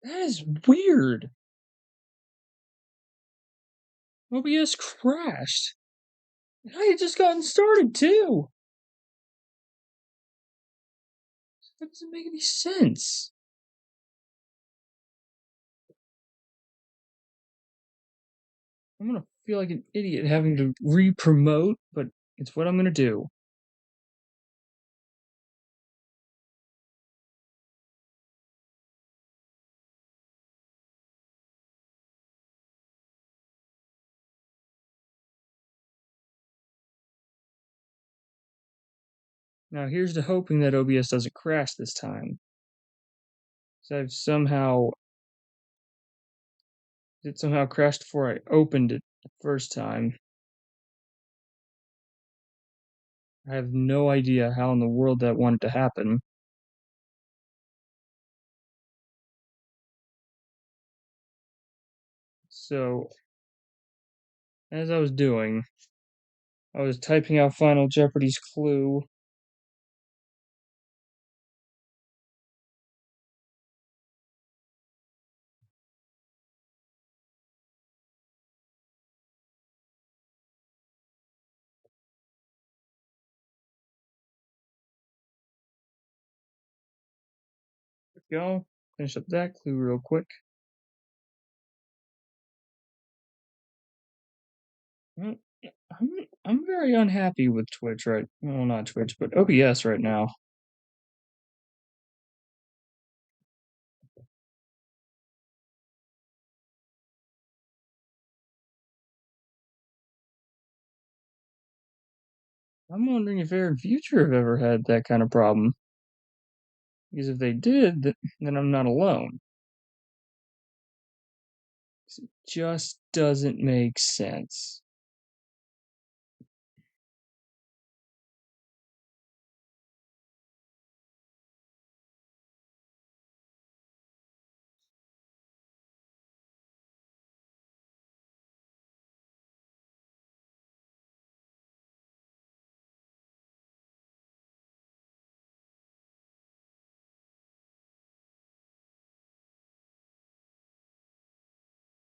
That is weird. OBS crashed. And I had just gotten started too. That doesn't make any sense. I'm gonna feel like an idiot having to re-promote, but it's what I'm gonna do. Now here's to hoping that OBS doesn't crash this time. So it somehow crashed before I opened it the first time. I have no idea how in the world that wanted to happen. So, as I was doing, I was typing out Final Jeopardy's clue. There we go. Finish up that clue real quick. I'm I'm very unhappy with Twitch well, not Twitch, but OBS right now. I'm wondering if Air and Future have ever had that kind of problem. Because if they did, then I'm not alone. It just doesn't make sense.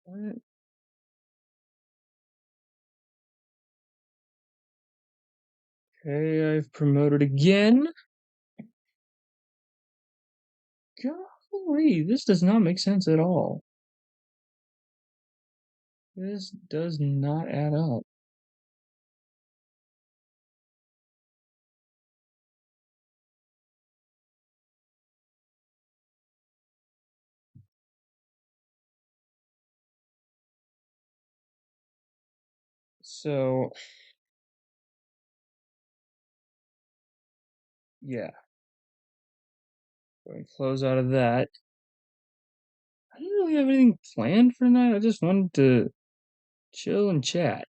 What? Okay, I've promoted again. Golly, this does not make sense at all. This does not add up. So, yeah, going to close out of that. I didn't really have anything planned for tonight. I just wanted to chill and chat.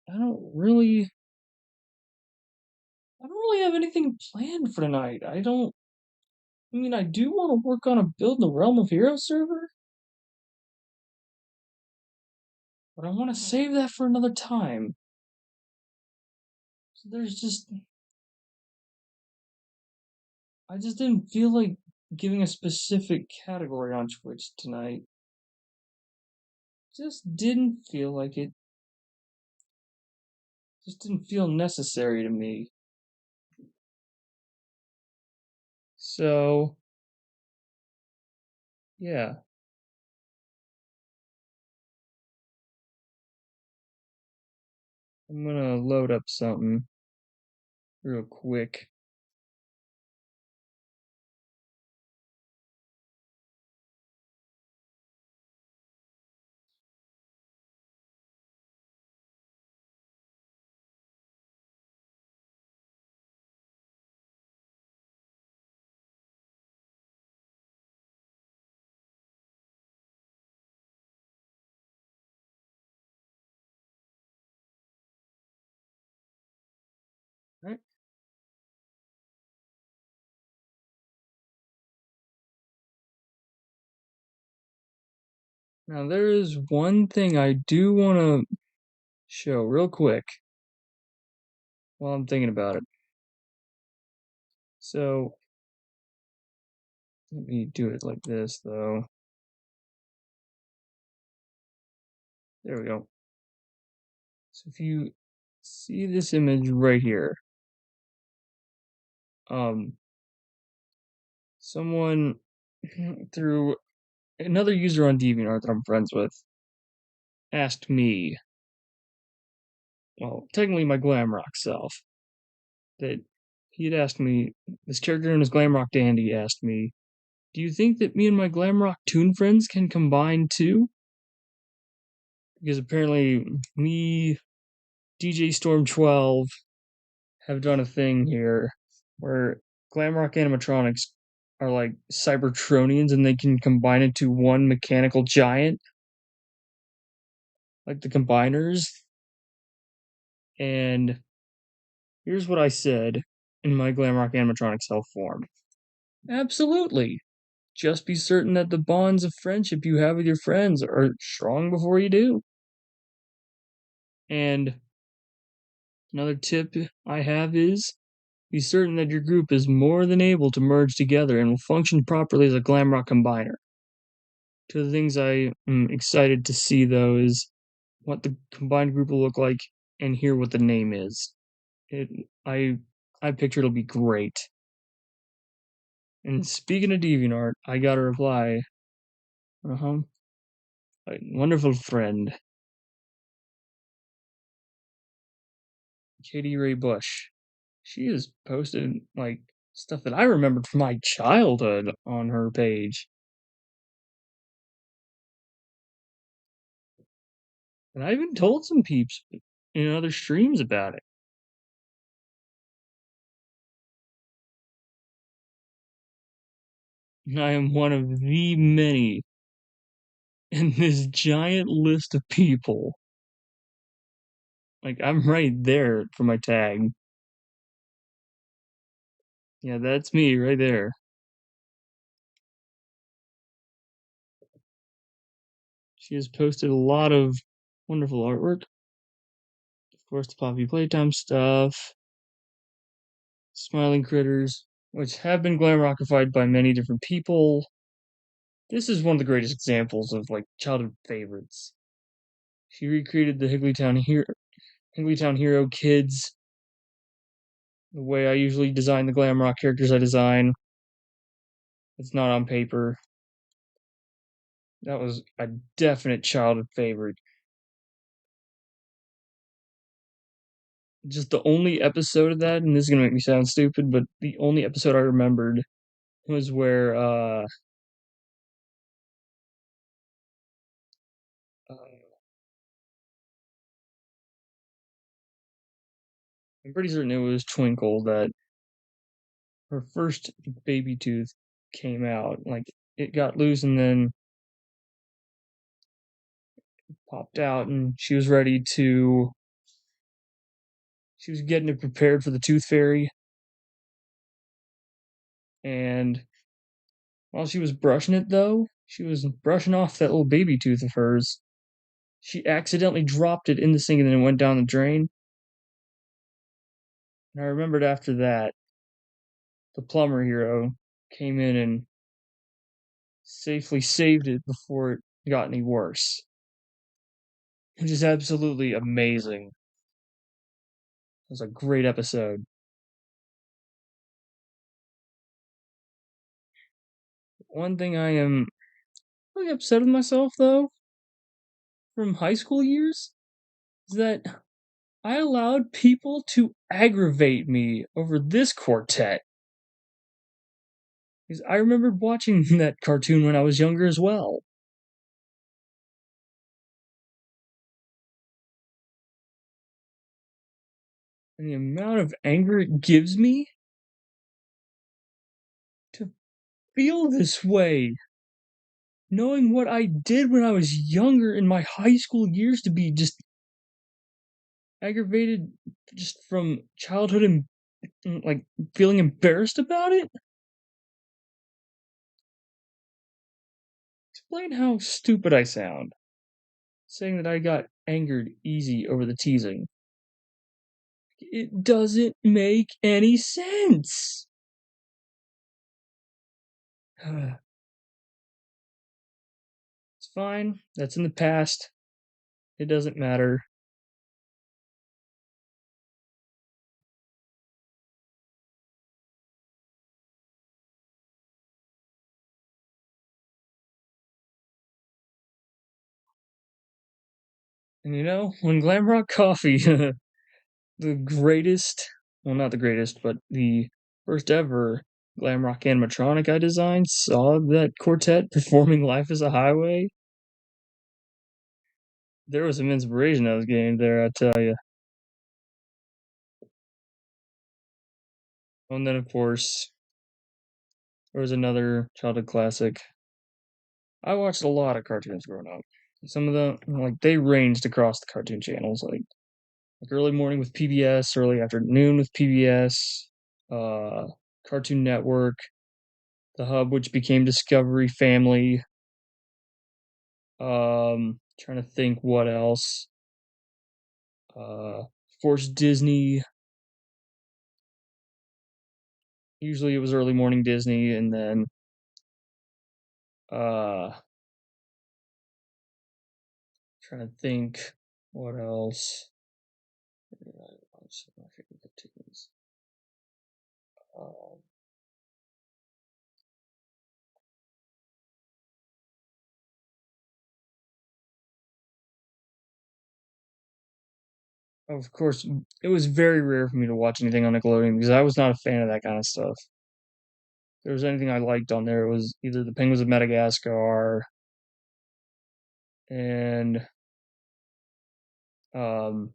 I don't really I don't really have anything planned for tonight. I mean, I do want to work on a build the Realm of Heroes server, but I want to save that for another time. So I just didn't feel like giving a specific category on Twitch tonight. Just didn't feel like it. Just didn't feel necessary to me. So, yeah. I'm gonna load up something real quick. Right? Now, there is one thing I do want to show real quick while I'm thinking about it. So, Let me do it like this, though. There we go. So if you see this image right here, someone through another user on DeviantArt that I'm friends with asked me, well, technically my Glamrock self, that he had asked me, this character known as Glamrock Dandy asked me, do you think that me and my Glamrock Toon friends can combine too? Because apparently me, DJ Storm 12 have done a thing here where Glamrock animatronics are like Cybertronians and they can combine into one mechanical giant, like the combiners. And here's what I said in my Glamrock animatronic self form. Absolutely. Just be certain that the bonds of friendship you have with your friends are strong before you do. And another tip I have is be certain that your group is more than able to merge together and will function properly as a Glamrock combiner. Two of the things I am excited to see, though, is what the combined group will look like and hear what the name is. It, I, I picture it'll be great. And speaking of DeviantArt, I got a reply. A wonderful friend, Katie Ray Bush. She has posted like stuff that I remembered from my childhood on her page. And I even told some peeps in other streams about it. And I am one of the many in this giant list of people. Like, I'm right there for my tag. Yeah, that's me right there. She has posted a lot of wonderful artwork. Of course, the Poppy Playtime stuff. Smiling Critters, which have been glamrockified by many different people. This is one of the greatest examples of like childhood favorites. She recreated the Higglytown Hero kids the way I usually design the glam rock characters I design. It's not on paper. That was a definite childhood favorite. Just the only episode of that, and this is gonna make me sound stupid, but the only episode I remembered was where I'm pretty certain it was Twinkle that her first baby tooth came out. Like it got loose and then popped out, and she was ready to. She was getting it prepared for the tooth fairy, and while she was brushing it, though, she was brushing off that little baby tooth of hers. She accidentally dropped it in the sink and then it went down the drain. And I remembered after that, the plumber hero came in and safely saved it before it got any worse. Which is absolutely amazing. It was a great episode. One thing I am really upset with myself, though, from high school years, is that I allowed people to aggravate me over this quartet. Because I remembered watching that cartoon when I was younger as well. And the amount of anger it gives me to feel this way, knowing what I did when I was younger in my high school years, to be just aggravated just from childhood and like feeling embarrassed about it. Explain how stupid I sound, saying that I got angered easy over the teasing. It doesn't make any sense. It's fine. That's in the past. It doesn't matter. And when Glamrock Coffee, the greatest, well, not the greatest, but the first ever Glamrock animatronic I designed, saw that quartet performing Life is a Highway, there was some inspiration I was getting there, I tell you. And then, of course, there was another childhood classic. I watched a lot of cartoons growing up. Some of them, like, they ranged across the cartoon channels, like early morning with PBS, early afternoon with PBS, uh, Cartoon Network, The Hub, which became Discovery Family. Trying to think what else. Of course, Disney. Usually it was early morning Disney, and then uh, trying to think what else. Some of my favorite cartoons. Um, of course, it was very rare for me to watch anything on Nickelodeon because I was not a fan of that kind of stuff. If there was anything I liked on there, it was either the Penguins of Madagascar and um,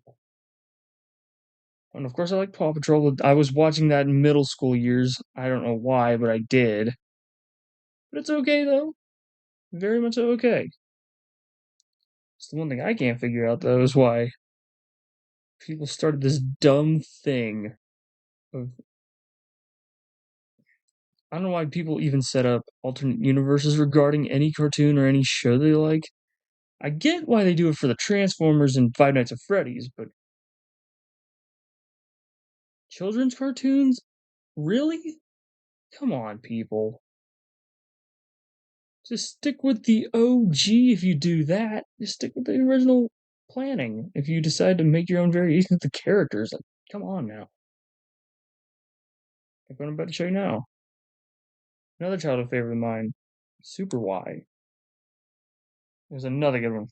and of course I like Paw Patrol. I was watching that in middle school years. I don't know why, but I did. But it's okay though. Very much okay. It's the one thing I can't figure out though is why people started this dumb thing of I don't know why people even set up alternate universes regarding any cartoon or any show they like. I get why they do it for the Transformers and Five Nights at Freddy's, but children's cartoons? Really? Come on, people. Just stick with the OG if you do that. Just stick with the original planning. If you decide to make your own variations of the characters, like, come on now. I'm about to show you now. Another childhood favorite of mine, Super Y. There's another good one.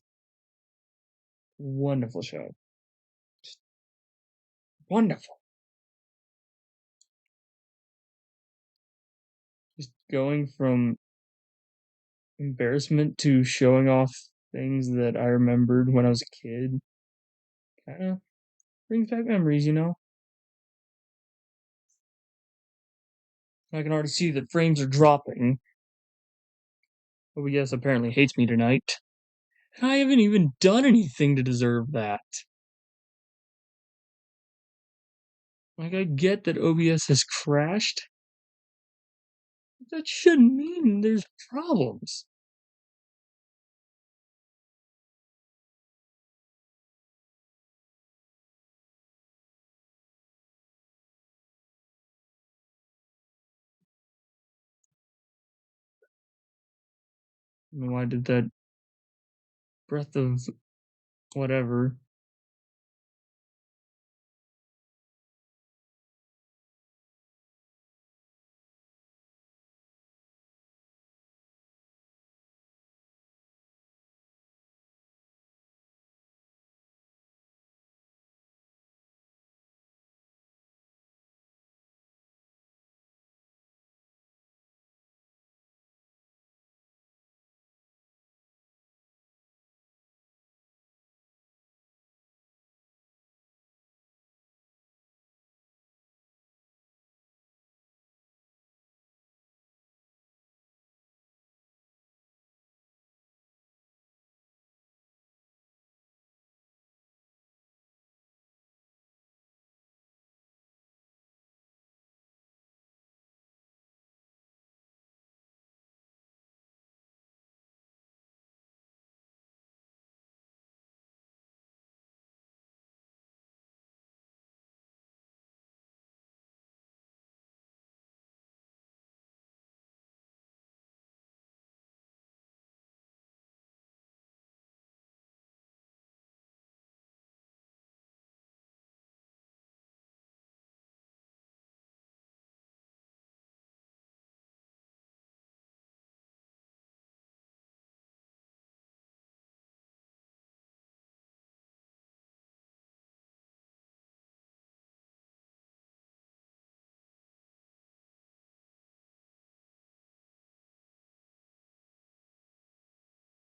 Wonderful show. Just wonderful. Just going from embarrassment to showing off things that I remembered when I was a kid. Kind of brings back memories. I can already see that frames are dropping. OBS apparently hates me tonight. And I haven't even done anything to deserve that. Like, I get that OBS has crashed. That shouldn't mean there's problems. I don't know why I did that breath of whatever.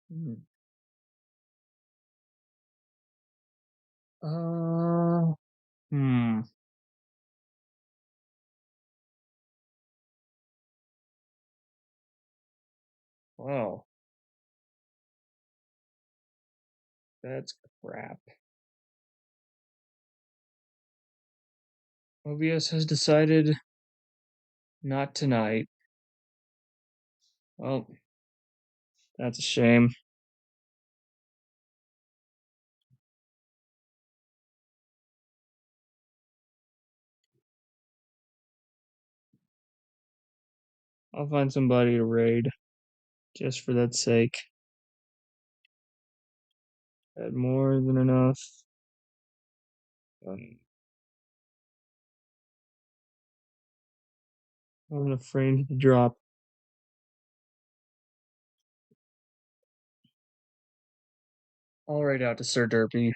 Hmm. Uh, hmm. Wow, that's crap. OBS has decided not tonight. Well, that's a shame. I'll find somebody to raid just for that sake. Had more than enough. I'm afraid to drop. I'll raid out to Sir Derpy.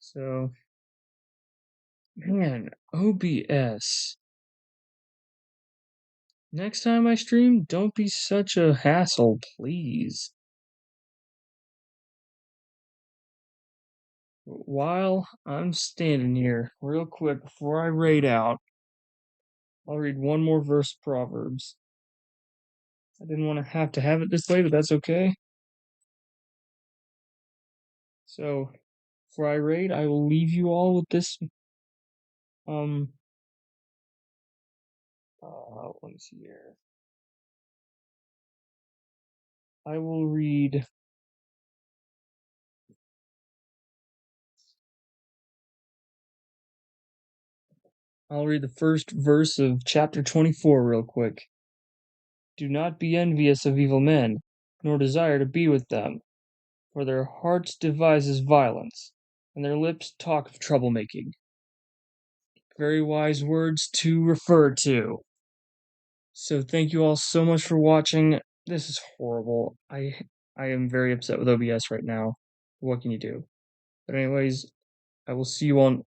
So, man, OBS. Next time I stream, don't be such a hassle, please. While I'm standing here, real quick, before I raid out, I'll read one more verse of Proverbs. I didn't want to have it this way, but that's okay. So, before I raid, I will leave you all with this. Let me see here. I will read. I'll read the first verse of chapter 24 real quick. Do not be envious of evil men, nor desire to be with them, for their hearts devises violence, and their lips talk of troublemaking. Very wise words to refer to. So thank you all so much for watching. This is horrible. I am very upset with OBS right now. What can you do? But anyways, I will see you on